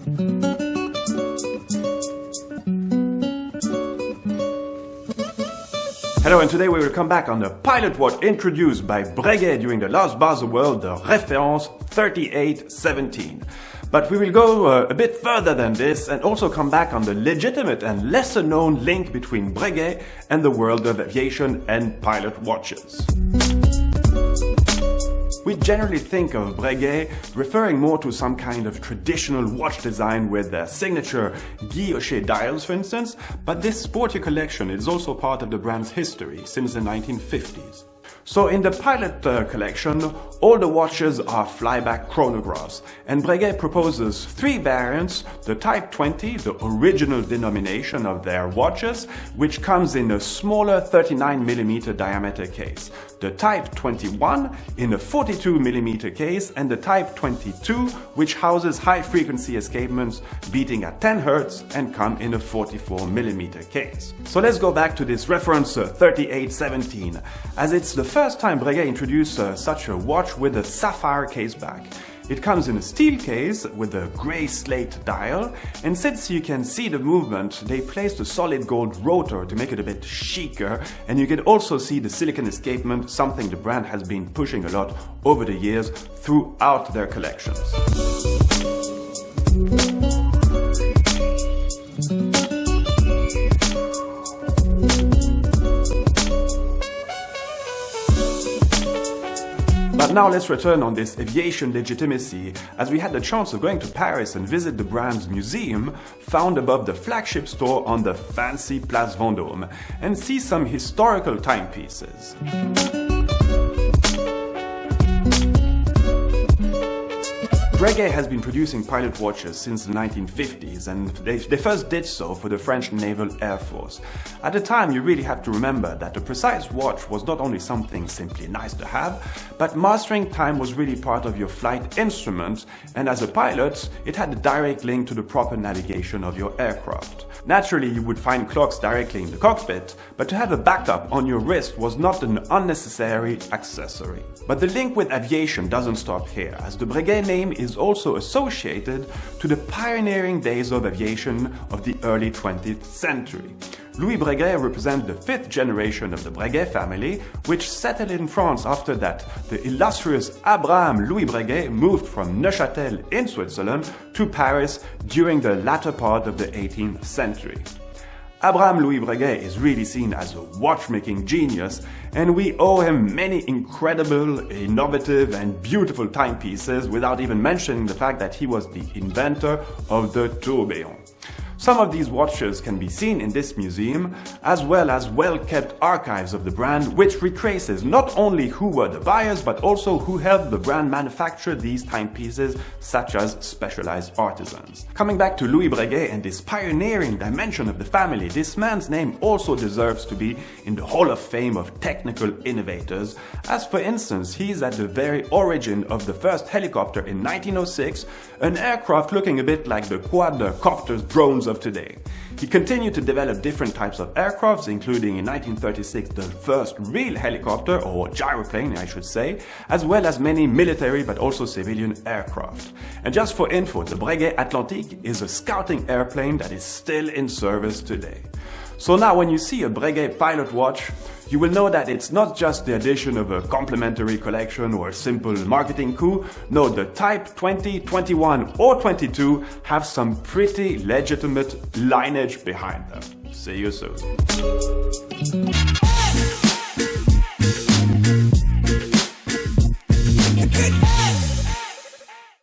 Hello, and today we will come back on the pilot watch introduced by Breguet during the last bar of the world, the Référence 3817. But we will go a bit further than this and also come back on the legitimate and lesser known link between Breguet and the world of aviation and pilot watches. We generally think of Breguet referring more to some kind of traditional watch design with their signature guilloché dials, for instance, but this sporty collection is also part of the brand's history since the 1950s. So in the pilot collection, all the watches are flyback chronographs, and Breguet proposes three variants: the Type 20, the original denomination of their watches, which comes in a smaller 39mm diameter case, the Type 21 in a 42mm case, and the Type 22, which houses high-frequency escapements beating at 10 Hz and come in a 44mm case. So let's go back to this reference 3817, as it's the first time Breguet introduced such a watch with a sapphire caseback. It comes in a steel case with a grey slate dial, and since you can see the movement, they placed a solid gold rotor to make it a bit chicer, and you can also see the silicon escapement, something the brand has been pushing a lot over the years throughout their collections. But now let's return on this aviation legitimacy, as we had the chance of going to Paris and visit the brand's museum, found above the flagship store on the fancy Place Vendôme, and see some historical timepieces. Breguet has been producing pilot watches since the 1950s, and they first did so for the French Naval Air Force. At the time, you really have to remember that a precise watch was not only something simply nice to have, but mastering time was really part of your flight instrument, and as a pilot, it had a direct link to the proper navigation of your aircraft. Naturally, you would find clocks directly in the cockpit, but to have a backup on your wrist was not an unnecessary accessory. But the link with aviation doesn't stop here, as the Breguet name is also associated to the pioneering days of aviation of the early 20th century. Louis Breguet represents the fifth generation of the Breguet family, which settled in France after that the illustrious Abraham-Louis Breguet moved from Neuchâtel in Switzerland to Paris during the latter part of the 18th century. Abraham-Louis Breguet is really seen as a watchmaking genius, and we owe him many incredible, innovative and beautiful timepieces, without even mentioning the fact that he was the inventor of the tourbillon. Some of these watches can be seen in this museum, as well as well-kept archives of the brand, which retraces not only who were the buyers, but also who helped the brand manufacture these timepieces, such as specialized artisans. Coming back to Louis Breguet and this pioneering dimension of the family, this man's name also deserves to be in the Hall of Fame of technical innovators, as for instance, he's at the very origin of the first helicopter in 1906, an aircraft looking a bit like the quadcopter drones of today. He continued to develop different types of aircrafts, including in 1936 the first real helicopter, or gyroplane I should say, as well as many military but also civilian aircraft. And just for info, the Breguet Atlantique is a scouting airplane that is still in service today. So now when you see a Breguet pilot watch, you will know that it's not just the addition of a complementary collection or a simple marketing coup. No, the Type 20, 21 or 22 have some pretty legitimate lineage behind them. See you soon.